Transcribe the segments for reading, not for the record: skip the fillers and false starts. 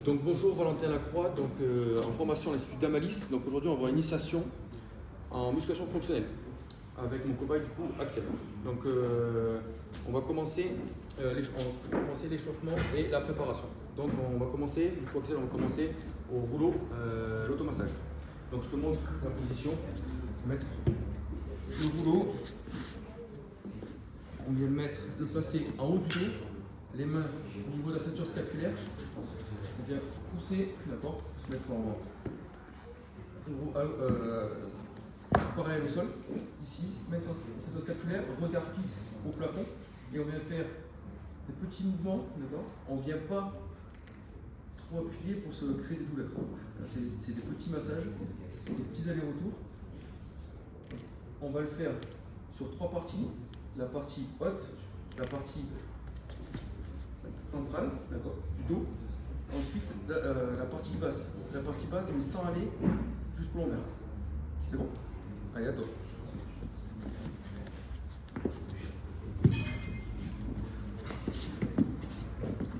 Donc bonjour, Valentin Lacroix, en formation à l'Institut d'Amalis. Donc aujourd'hui on va voir l'initiation en musculation fonctionnelle avec mon cobaye du coup Axel. Donc on va commencer l'échauffement et la préparation. Donc on va commencer, du coup Axel, on va commencer au rouleau, l'automassage. Donc je te montre la position, mettre le rouleau, on vient le placer en haut du dos, les mains au niveau de la ceinture scapulaire. On vient pousser, d'accord, se mettre en parallèle au sol, ici, mettre sur cette scapulaire, regard fixe au plafond, et on vient faire des petits mouvements, d'accord. On ne vient pas trop appuyer pour se créer des douleurs. C'est des petits massages, des petits allers-retours. On va le faire sur trois parties, la partie haute, la partie centrale, d'accord, du dos. Ensuite, la partie basse. La partie basse, mais sans aller jusqu'au l'envers. C'est bon? Allez, à toi.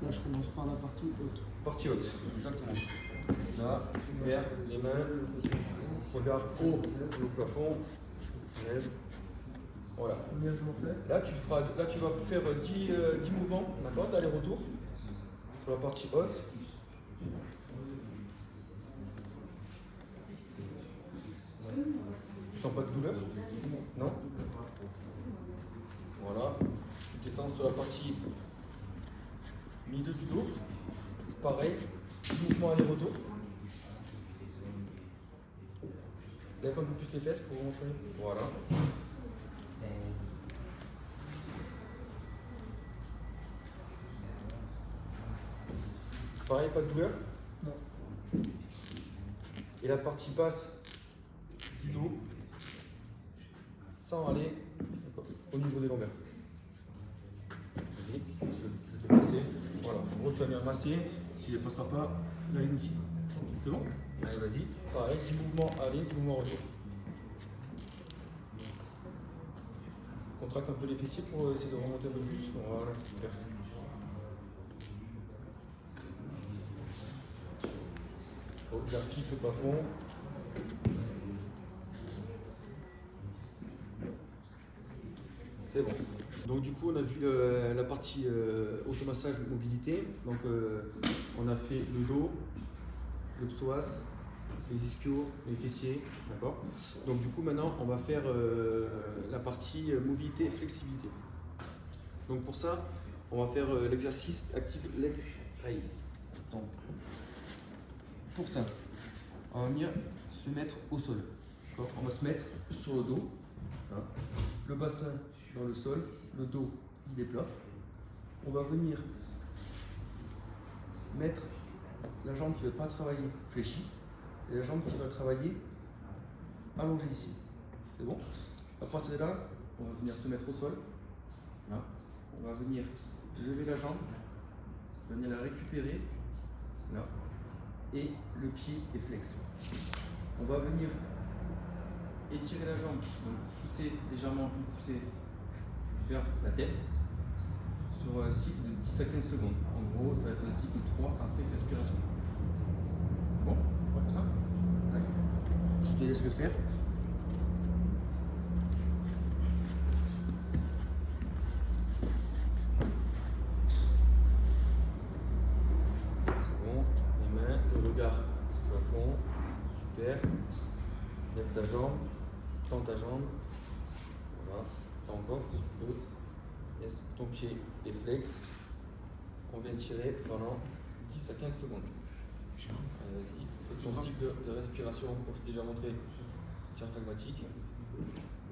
Là, je commence par la partie haute. Partie haute, exactement. Là, super. Les mains, regard haut au plafond. Lève. Voilà. Combien je m'en fais? Là, tu vas faire 10 mouvements, d'accord, d'aller-retour sur la partie haute. Tu sens pas de douleur? Non? Voilà. Tu descends sur la partie milieu du dos. Pareil, mouvement aller-retour. Lève un peu plus les fesses pour rentrer. Voilà. Pareil, pas de douleur? Non. Et la partie basse du dos, sans aller au niveau des lombaires. Vas-y, je vais te masser. Voilà, en gros tu vas bien masser, il ne passera pas la ligne ici. C'est bon? Allez, vas-y. Pareil, 10 mouvements aller, 10 mouvements retour. Contracte un peu les fessiers pour essayer de remonter un peu plus. Voilà, super. Regard fixe au plafond. C'est bon. Donc du coup on a vu la partie automassage mobilité. Donc on a fait le dos, le psoas, les ischios, les fessiers, d'accord. Donc du coup maintenant on va faire la partie mobilité et flexibilité. Donc pour ça on va faire l'exercice active leg raise. Donc pour ça on va venir se mettre au sol. On va se mettre sur le dos, hein. Le bassin dans le sol, le dos il est plat. On va venir mettre la jambe qui ne va pas travailler fléchie et la jambe qui va travailler allongée ici. C'est bon? À partir de là, on va venir se mettre au sol. Là. On va venir lever la jambe, venir la récupérer là, et le pied est flex. On va venir étirer la jambe, donc pousser légèrement une poussée vers la tête sur un cycle de 10 à 15 secondes. En gros, ça va être un cycle de 3 à 5 respirations. C'est bon? On va faire ça? Allez. Je te laisse le faire. C'est bon. Les mains, le regard au plafond. Super. Lève ta jambe. Tends ta jambe. Voilà. Tends encore un petit peu. Yes. Ton pied est flex. On vient tirer pendant 10 à 15 secondes. Allez, vas-y. Fais ton cycle de respiration, comme je t'ai déjà montré, diaphragmatique.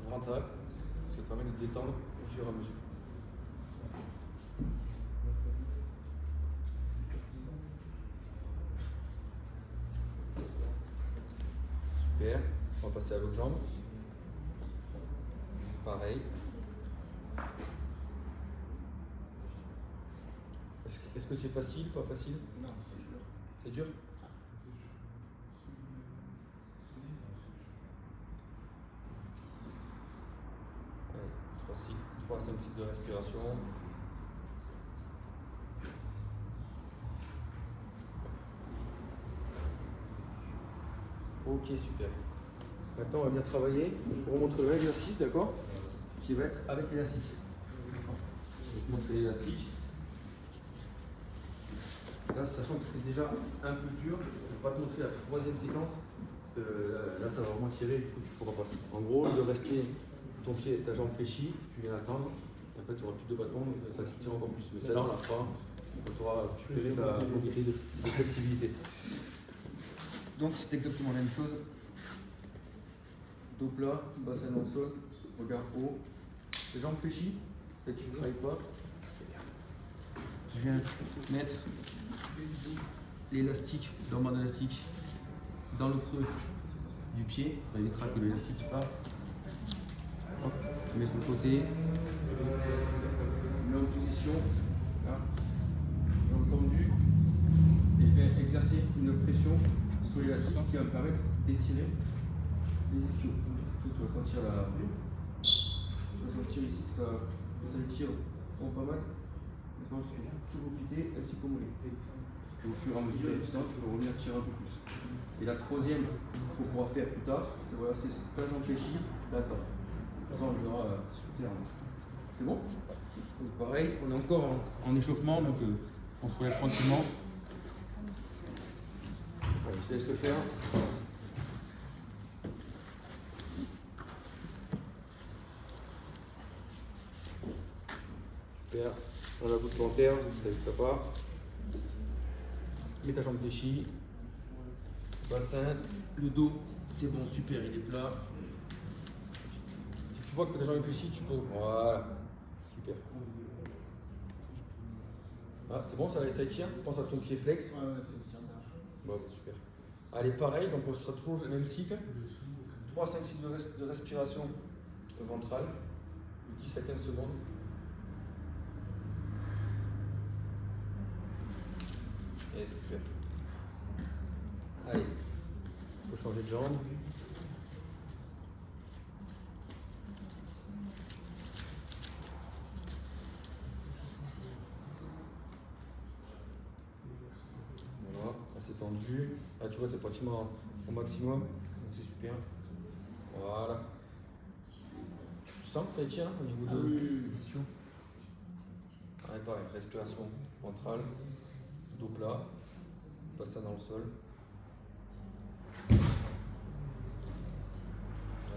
Ventrale, ça permet de détendre au fur et à mesure. Super. On va passer à l'autre jambe. Pareil. Est-ce que c'est facile, pas facile? Non, c'est dur. C'est dur? Allez, 3 à 5 cycles de respiration. Ok, super. Maintenant, on va venir travailler. Je vais vous montrer le même exercice, d'accord? Qui va être avec l'élastique. Je vais vous montrer l'élastique. Là, sachant que c'était déjà un peu dur, je ne vais pas te montrer la troisième séquence. Parce que là, ça va vraiment tirer, du coup, tu ne pourras pas. En gros, de rester ton pied, ta jambe fléchie, tu viens attendre. En fait, tu auras plus de battements, donc ça te tire encore plus. Mais celle-là, on la fera quand tu auras récupéré ta mobilité de flexibilité. Donc, c'est exactement la même chose. Dos plat, bassin dans le sol, regard haut, les jambes fléchies, celle qui ne travaille pas. Je viens mettre l'élastique, le bord d'élastique dans le creux du pied, ça évitera que l'élastique part. Hop, je mets sur le côté, je mets en position, là, jambes tendues, et je vais exercer une pression sur l'élastique, ce qui va me permettre d'étirer les ischios. Tu vas sentir ici que ça étire pas mal. Maintenant, je suis toujours pité ainsi qu'au mollet. Et au fur et à mesure du temps, tu vas revenir tirer un peu plus. Et la troisième, ce qu'on pourra faire plus tard, c'est voilà, c'est pas jambe fléchie, l'attente. Ça, on verra plus tard. C'est bon? Donc, pareil, on est encore en échauffement, donc on se relève tranquillement. Allez, je te laisse le faire. Super. On a la voûte plantaire, vous savez que ça part. Mets ta jambe fléchie. Bassin. Le dos, c'est bon, super, il est plat. Si tu vois que ta jambe est fléchie, tu peux. Voilà. Super. Ah, c'est bon, ça étire. Pense à ton pied flex. Ouais, c'est bien large. Bon, super. Allez, pareil, donc on sera toujours le même cycle. 3-5 cycles de respiration ventrale. 10 à 15 secondes. Et super. Allez, il faut changer de jambe. Voilà, assez tendu. Là, tu vois, tu es pratiquement au maximum. Donc c'est super. Voilà. Tu sens que ça étire au niveau de l'ischion? Allez, pareil, respiration ventrale, dos plat, bassin dans le sol.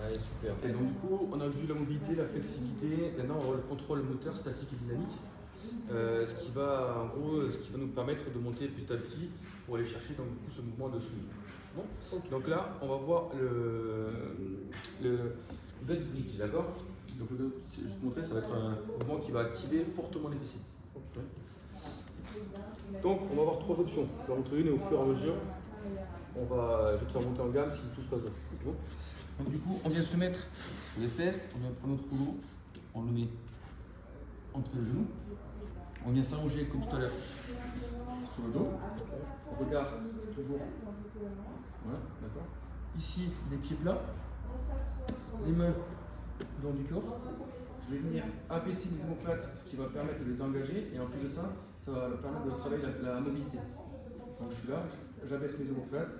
Allez, super. Et donc du coup, on a vu la mobilité, la flexibilité. Maintenant, on va voir le contrôle moteur statique et dynamique. Ce qui va nous permettre de monter petit à petit pour aller chercher donc, du coup, ce mouvement de swing. Bon. Okay. Donc là, on va voir le butt bridge, d'accord? Donc je vais te montrer, ça va être un mouvement qui va activer fortement les fessiers. Okay. Donc on va avoir trois options. Je vais en montrer une et au fur et à mesure, je vais te faire monter en gamme si tout se passe bien. Bon. Donc du coup, on vient se mettre les fesses, on vient prendre notre rouleau, on le met entre les genoux, on vient s'allonger comme tout à l'heure sur le dos, on regarde toujours, voilà, d'accord. Ici, les pieds plats, les mains le long du corps. Je vais venir abaisser les omoplates, ce qui va permettre de les engager, et en plus de ça, ça va permettre de travailler la mobilité. Donc je suis là, j'abaisse mes omoplates,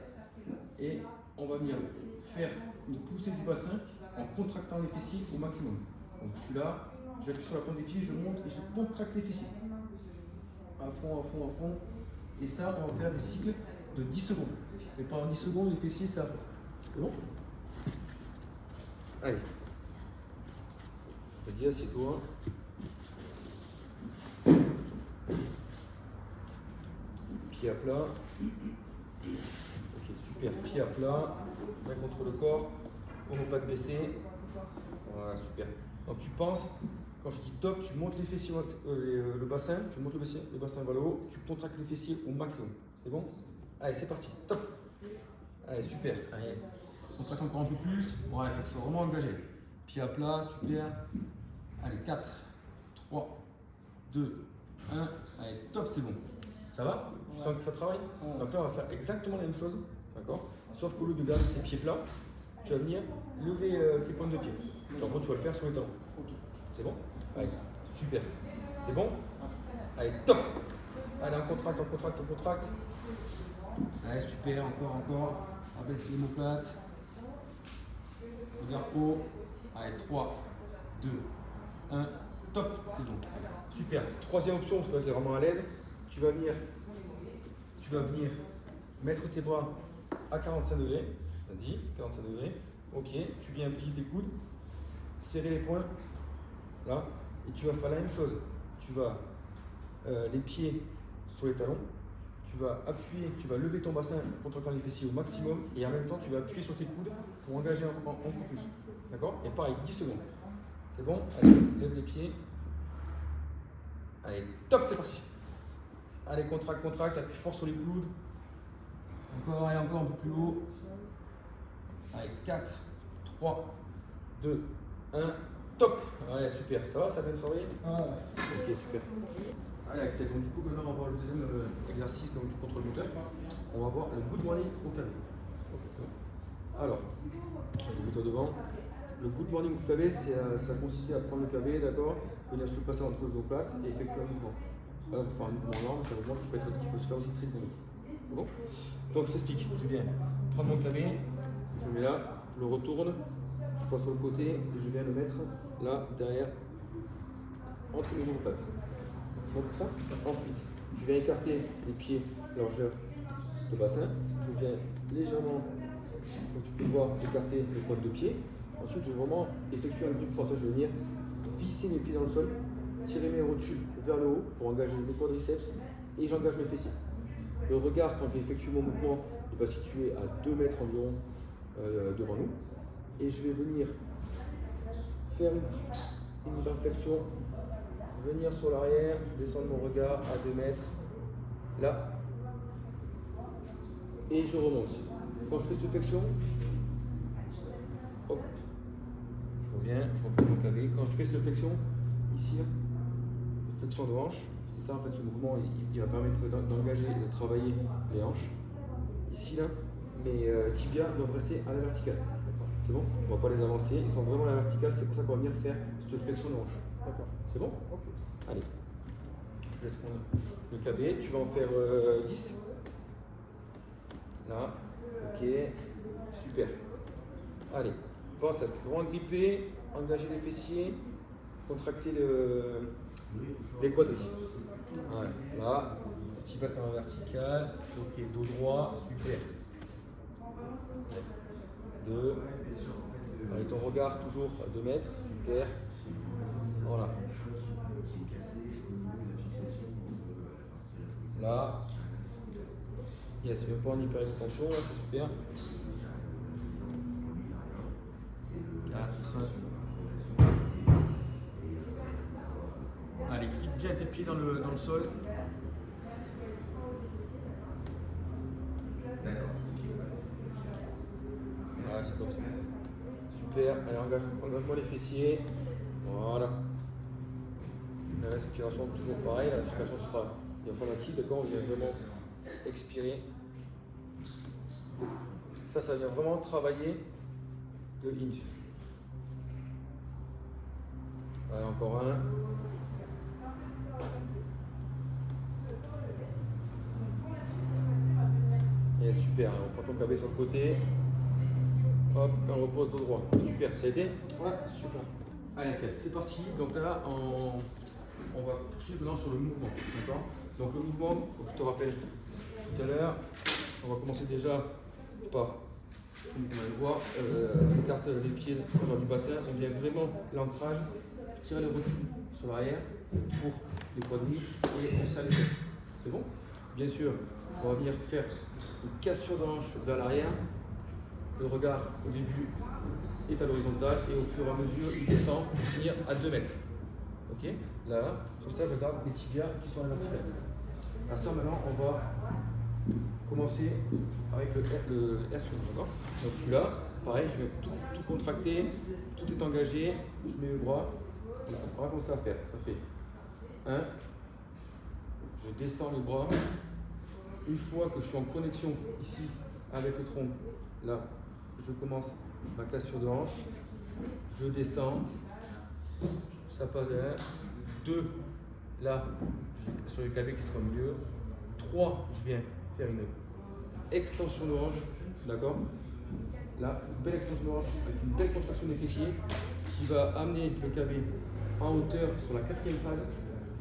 et on va venir faire une poussée du bassin en contractant les fessiers au maximum. Donc je suis là, j'appuie sur la pointe des pieds, je monte et je contracte les fessiers. À fond, à fond, à fond. Et ça, on va faire des cycles de 10 secondes. Et pendant 10 secondes, les fessiers, c'est à fond. C'est bon? Allez. Vas-y, assieds-toi. Pied à plat. Ok, super. Pied à plat. Main contre le corps. Omoplate baissée. Voilà, super. Donc tu penses, quand je dis top, tu montes les fessiers, le bassin, tu montes le bassin vers le haut, tu contractes les fessiers au maximum. C'est bon? Allez, c'est parti. Top. Allez, super. Allez. Contracte encore un peu plus. Ouais, il faut que ce soit vraiment engagé. Pied à plat, super. Allez, 4, 3, 2, 1. Allez, top, c'est bon. Ça va? Tu sens que ça travaille? Donc là, on va faire exactement la même chose. D'accord? Sauf qu'au lieu de garder tes pieds plats, tu vas venir lever tes pointes de pied. En gros, tu vas le faire sur les talons. C'est bon? Allez, super. C'est bon? Allez, top! Allez, on contracte, on contracte, on contracte. Allez, super, encore, encore. Abaisse les omoplates. Regard haut. Allez, 3, 2, 1. Top, c'est bon. Super. Troisième option, tu vas être vraiment à l'aise. Tu vas venir mettre tes bras à 45 degrés. Vas-y, 45 degrés. Ok, tu viens plier tes coudes, serrer les poings. Là, et tu vas faire la même chose. Tu vas les pieds sur les talons. Tu vas appuyer, tu vas lever ton bassin contractant les fessiers au maximum. Et en même temps, tu vas appuyer sur tes coudes pour engager encore plus. D'accord? Et pareil, 10 secondes. C'est bon? Allez, lève les pieds. Allez, top, c'est parti. Allez, contracte, appuie fort sur les coudes. Encore et encore un peu plus haut. Allez, 4, 3, 2, 1, top. Allez, super. Ça va, ça a bien travaillé? Ah, Ok, super. Allez, Axel, donc du coup, maintenant, on va voir le deuxième exercice donc, du contrôle moteur. On va voir le good morning au KB. Alors, je mets toi devant. Le good morning au KB, ça consistait à prendre le KB, d'accord, venir se passer entre les omoplates et effectuer un mouvement. Voilà, pour faire un mouvement énorme, c'est un mouvement qui peut se faire aussi très dynamique. C'est bon? Donc, je t'explique. Je viens prendre mon KB, je le mets là, je le retourne, je passe sur le côté et je viens le mettre là, derrière, entre les omoplates. Bon pour ça. Ensuite, je vais écarter les pieds largeur de bassin. Je viens légèrement, comme tu peux voir, écarter les pointes de pied. Ensuite, je vais vraiment effectuer un grip fort. Je vais venir visser mes pieds dans le sol, tirer mes rotules vers le haut pour engager les quadriceps et j'engage mes fessiers. Le regard, quand je vais effectuer mon mouvement, il va se situer à 2 mètres environ devant nous. Et je vais venir faire une réflexion. Venir sur l'arrière, descendre mon regard à 2 mètres, là, et je remonte. Quand je fais cette flexion, hop, je reviens, je reprends mon KB. Quand je fais cette flexion, ici, là, flexion de hanche, c'est ça en fait ce mouvement, il va permettre d'engager et de travailler les hanches. Ici, là, mes tibias doivent rester à la verticale. C'est bon? On ne va pas les avancer, ils sont vraiment à la verticale, c'est pour ça qu'on va venir faire cette flexion de hanche. D'accord. C'est bon? Ok. Allez, je te laisse prendre le KB, tu vas en faire 10. Là, ok, super. Allez, pense à vraiment gripper, engager les fessiers, contracter les quadris. Voilà, là, petit bassin en vertical, ok, dos droit, super. 2, avec ton regard toujours à 2 mètres, super. Voilà. Là, yes, même pas en hyper extension, là c'est super. 4. Allez, grippe bien tes pieds dans le sol. Voilà, c'est comme ça. Super, allez, engage-moi les fessiers. Voilà. La respiration, toujours pareil, la respiration sera diaphragmatique, d'accord? On vient vraiment expirer. Ça vient vraiment travailler le hinge. Allez, encore un. Et super, on prend ton KB sur le côté. Hop, on repose dos droit. Super, ça a été? ouais, super. Allez, c'est parti. Donc là, on va poursuivre maintenant sur le mouvement. D'accord? Donc le mouvement, je te rappelle tout à l'heure, on va commencer déjà par, comme on va le voir, écarter les pieds genre du bassin. On vient vraiment l'ancrage, tirer les rotules sur l'arrière pour les quadris et on serre les fesses. C'est bon? Bien sûr, on va venir faire une cassure de hanche vers l'arrière. Le regard au début est à l'horizontale et au fur et à mesure il descend pour finir à 2 mètres. Ok? Là, comme ça je garde les tibias qui sont à la verticale. À ça maintenant on va commencer avec le air swing. Donc je suis là, pareil, je vais tout contracter, tout est engagé, je mets mes bras. On va commencer à faire. Ça fait 1, je descends les bras. Une fois que je suis en connexion ici avec le tronc, là, je commence ma cassure de hanche, je descends, ça passe de 1, 2, là, sur le KB qui sera au milieu, 3, je viens faire une extension de hanche D'accord. Là, belle extension de hanche avec une belle contraction des fessiers qui va amener le KB en hauteur sur la quatrième phase.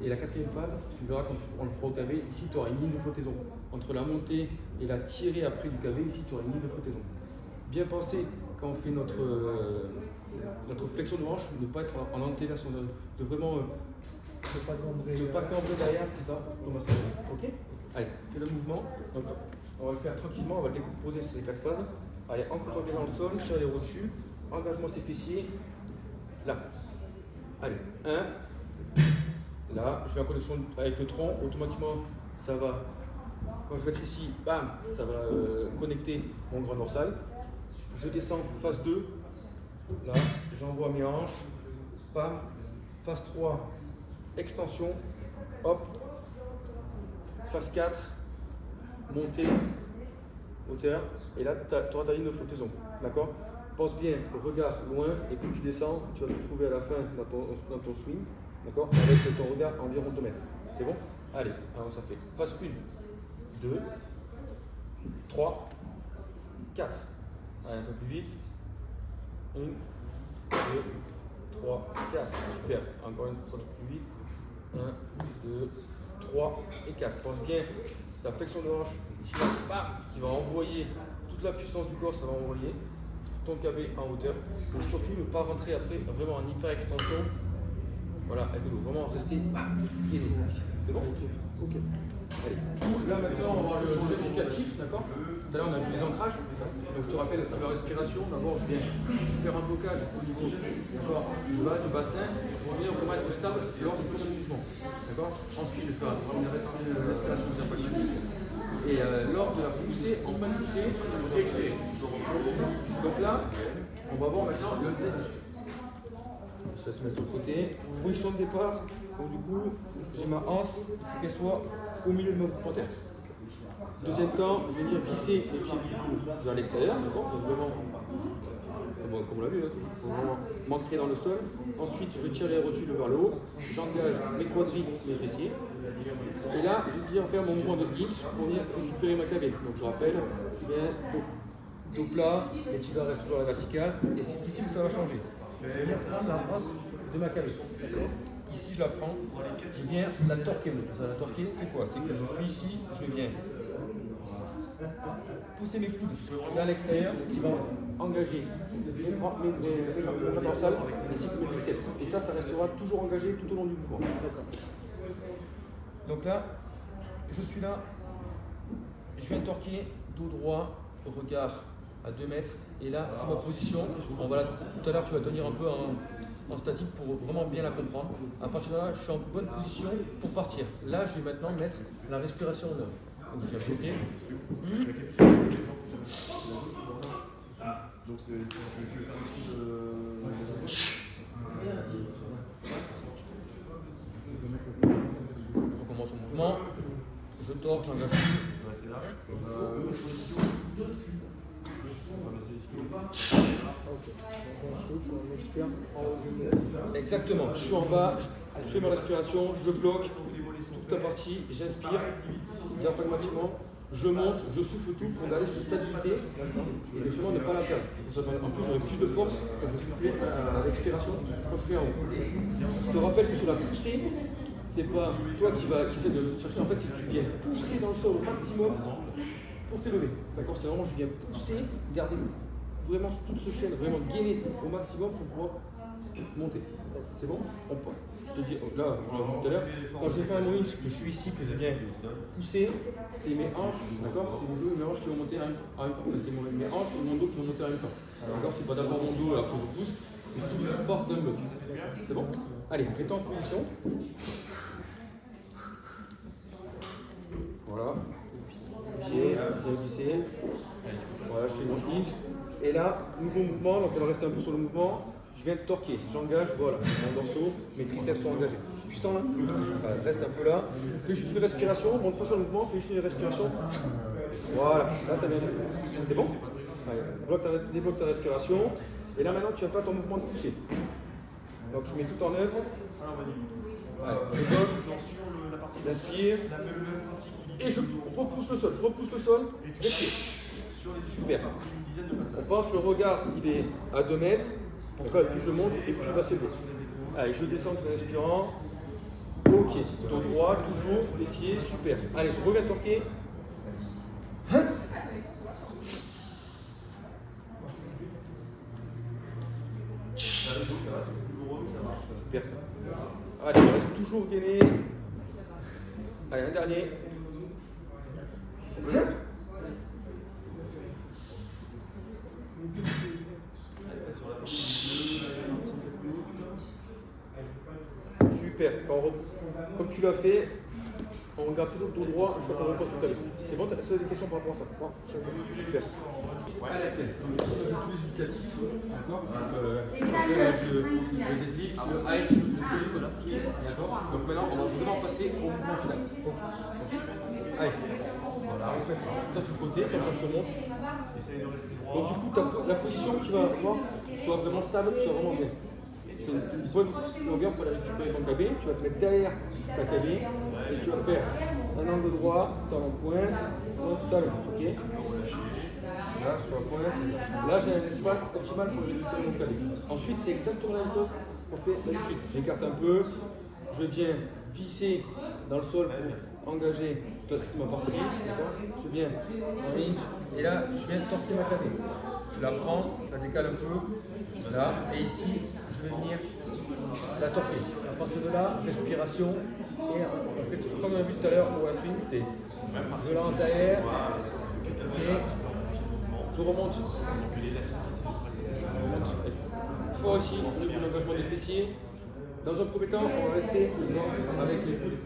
Et la quatrième phase, tu verras quand on le fera au KB, ici tu auras une ligne de flottaison. Entre la montée et la tirée après du KB, ici tu auras une ligne de flottaison. Bien penser quand on fait notre flexion de hanche, ne pas être en antéversion, de vraiment Ne pas cambrer. ne pas cambrer derrière, c'est ça, ton massage. Ok. Allez, fais le mouvement. Donc, on va le faire tranquillement, on va le décomposer sur les 4 phases. Allez, ancre-toi bien dans le sol, tire les rotules, engagement ses fessiers. Là. Allez, 1. Là, je vais en connexion avec le tronc, automatiquement, ça va. Quand je vais être ici, bam, ça va connecter mon grand dorsal. Je descends, phase 2. Là, j'envoie mes hanches. Bam. Phase 3, extension. Hop. Phase 4, montée, hauteur. Et là, tu auras ta ligne de flottaison. D'accord? Pense bien, regard loin, et plus tu descends, tu vas te trouver à la fin dans ton swing. D'accord? Avec ton regard environ 2 mètres. C'est bon? Allez, alors ça fait phase 1, 2, 3, 4. Allez, un peu plus vite. 1, 2, 3, 4. Super. Encore une fois plus vite. 1, 2, 3 et 4. Pense bien, ta flexion de hanche, ici, bam, qui va envoyer toute la puissance du corps, ça va envoyer ton KB en hauteur. Et surtout, ne pas rentrer après vraiment en hyper extension. Voilà, avec le dos, vraiment rester gainé ici. C'est bon? Ok. Allez. Là maintenant, on va le jeu éducatif, d'accord? Tout à l'heure, on a vu les ancrages. Donc je te rappelle, sur la respiration, d'abord, je viens faire un blocage au niveau du bas du bassin pour venir vraiment être stable lors du premier mouvement. D'accord? Ensuite, je vais faire une respiration sympathique. Et lors de la poussée, en fin de poussée, je vais expirer. Donc là, on va voir maintenant le deadlift. Je vais se mettre sur le côté. Position de départ. Donc du coup, j'ai ma hanche, il faut qu'elle soit au milieu de mon panthère. Deuxième temps, je vais venir visser les pieds du coup vers l'extérieur, d'accord? Donc vraiment, comme on l'a vu, faut vraiment m'ancrer dans le sol. Ensuite, je tire les rotules vers le haut, j'engage mes quadris, mes fessiers. Et là, je viens faire mon mouvement de hitch pour venir récupérer ma KB. Donc je rappelle, je viens dos plat, les tibia restent toujours à la verticale, et c'est ici où ça va changer. Je viens prendre la hanche de ma KB. Ici, je la prends, je viens la torquer. La torquer, c'est quoi? C'est que je suis ici, je viens pousser mes coudes vers l'extérieur, ce qui va engager mes dorsales ainsi que mes triceps. Et ça restera toujours engagé tout au long du mouvement. Donc là, je suis là, je viens torquer, dos droit, regard à 2 mètres. Et là, c'est ma position. Tout à l'heure, tu vas tenir un peu en statique pour vraiment bien la comprendre. À partir de là, je suis en bonne position pour partir. Là, je vais maintenant mettre la respiration en œuvre. Donc, je viens bloquer. Donc, tu veux faire un petit peu de. Je recommence mon mouvement. Je torque, j'engage tout. Je vais rester là. On va baisser les skis. Ok. Donc on souffle, on expire en haut du nez. Exactement. Je suis en bas, je fais ma respiration, je bloque toute la partie, j'inspire diaphragmatiquement, je monte, je souffle tout pour garder cette stabilité et justement ne pas la perdre. En plus, j'aurai plus de force quand je souffle à l'expiration quand je fais en haut. Je te rappelle que sur la poussée, c'est pas toi qui essaie de chercher, en fait, c'est que tu viens pousser dans le sol au maximum pour t'élever. D'accord? C'est vraiment, je viens pousser, garder vraiment toute ce chaîne, vraiment gainer au maximum pour pouvoir monter. C'est bon? Je te dis, là, on l'a vu tout à l'heure, quand j'ai fait un winch, que je suis ici, que je viens pousser, c'est mes hanches, d'accord? C'est mes dos et mes hanches qui vont monter en même temps. Enfin, c'est mes hanches et mon dos qui vont monter en même temps. D'accord? C'est pas d'abord mon dos alors que je pousse, c'est tout le fort d'un bloc. C'est bon? Allez, mets-toi en position. Voilà. Pied, bien glissé. Voilà, je fais mon hinge. Et là, nouveau mouvement, donc on va rester un peu sur le mouvement. Je viens de torquer, j'engage, voilà, mon dorsaux, mes triceps sont engagés. Tu sens là? Voilà, reste un peu là. Fais juste une respiration, monte pas sur le mouvement, fais juste une respiration. Voilà, là tu as bien fait. C'est bon? Allez, débloque ta respiration. Et là maintenant, tu vas faire ton mouvement de poussée. Donc je mets tout en œuvre. Alors vas-y. Ouais, je bloque, Sur la partie. j'inspire. Le même principe. Et je repousse le sol, et j'expire. Super. Une dizaine de passages. On pense le regard, il est à 2 mètres. D'accord, et puis je monte et puis il va s'élever. Allez, je descends en inspirant. Ok, dos droit, toujours, fessier, super. Allez, je reviens torquer. Super ça. Allez, on reste toujours gainé. Allez, un dernier. Super. Comme tu l'as fait, on regarde toujours le dos droit jusqu'à qu'on repose le talon. C'est bon, tu as des questions par rapport à ça? Super. Allez, Axel, donc ça c'est tous éducatifs, d'accord? Le deadlift, le hike, le pull, d'accord? Donc maintenant, on va vraiment passer au mouvement final. Allez, voilà, on fait ça sur le côté, comme ça je te montre. Essaye de rester droit. Donc du coup, la position que tu vas avoir soit vraiment stable, soit vraiment bien. Tu as une bonne longueur pour aller récupérer ton cabé, tu vas te mettre derrière ta cabé et tu vas faire un angle droit, talon pointe, talon, ok? Là, sur la pointe, là j'ai un espace optimal pour récupérer mon cabé. Ensuite, c'est exactement la même chose qu'on fait d'habitude. J'écarte un peu, je viens visser dans le sol pour engager toute ma partie, d'accord? Je viens en hinge et là, je viens torquer ma cabé. Je la prends, je la décale un peu, là, et ici, je vais venir la torquer. À partir de là, respiration, et on fait tout comme on a vu tout à l'heure au swing, c'est je lance derrière, et je remonte. Fois aussi, on a l'engagement des fessiers. Dans un premier temps, on va rester avec les coudes.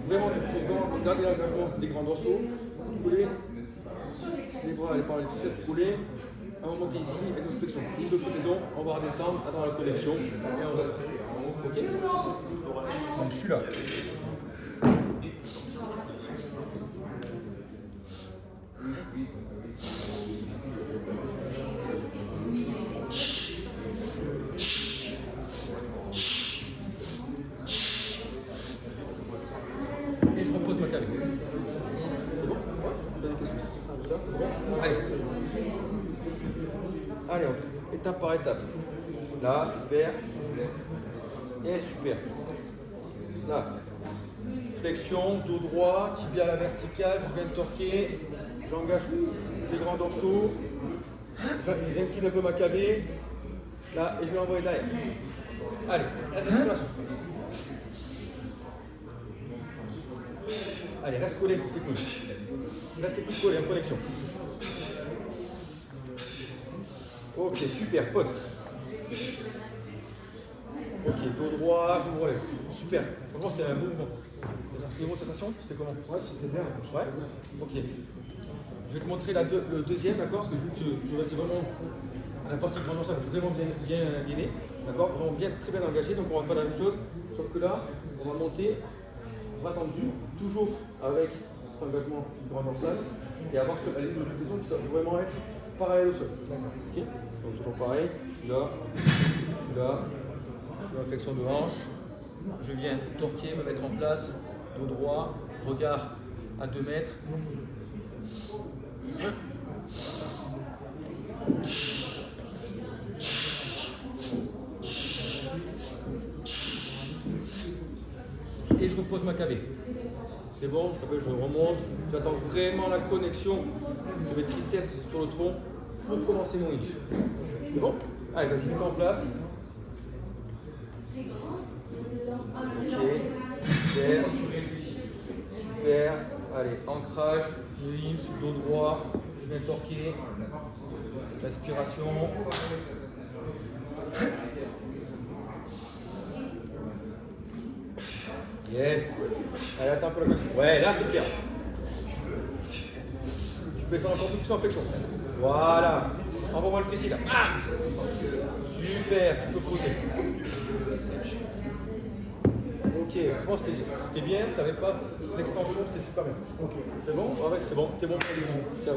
Vraiment, garder l'engagement des grands dorsaux, couler, les bras, les triceps coulés. On va monter ici avec une flexion. Une de flottaison, on va redescendre dans la connexion et on va passer. Ok? Donc je suis là. Et je repose ma cabine. C'est bon? Ouais? Tu as des questions? Ça, c'est bon? Allez. Allez, étape par étape. Là, super. Et super. Là. Flexion, dos droit, tibia à la verticale, je viens de torquer. J'engage les grands dorsaux. J'incline un peu ma cabée. Là, et je vais l'envoyer derrière. Allez, respiration. Allez, reste collé, tes coudes. Reste tes coudes collés en connexion. Ok, super, pause. Ok, dos droit, je me relève. Super. Franchement, c'était un bon mouvement. C'était une bonne sensation? C'était comment? Ouais, c'était bien. Ouais? Ok. Je vais te montrer le deuxième, d'accord? Parce que je veux que tu restes vraiment la partie grand dorsal vraiment bien gainée. D'accord? Vraiment bien, très bien engagé. Donc on va faire la même chose. Sauf que là, on va monter, bras tendus, toujours avec cet engagement du grand dorsal. Et avoir la ligne de flottaison qui va vraiment être parallèle au sol. Ok? Donc toujours pareil, je suis là, je fais ma flexion de hanche, je viens torquer, me mettre en place, dos droit, regard à 2 mètres. Et je repose ma cabée. C'est bon, je remonte, j'attends vraiment la connexion de mes triceps sur le tronc pour commencer mon hinge. C'est bon? Allez, vas-y, mets-toi en place. Ok, super, super. Allez, ancrage, je hinge, dos droit, je viens torquer. Respiration. Yes. Allez, attends un peu la question. Ouais, là, super. Tu peux descendre encore plus en flexion. Voilà. Envoie-moi le fessier là. Ah, super, tu peux poser. Ok, je pense que c'était bien, tu n'avais pas l'extension, c'était super bien. Ok. C'est bon? Ouais, c'est bon, t'es bon pour les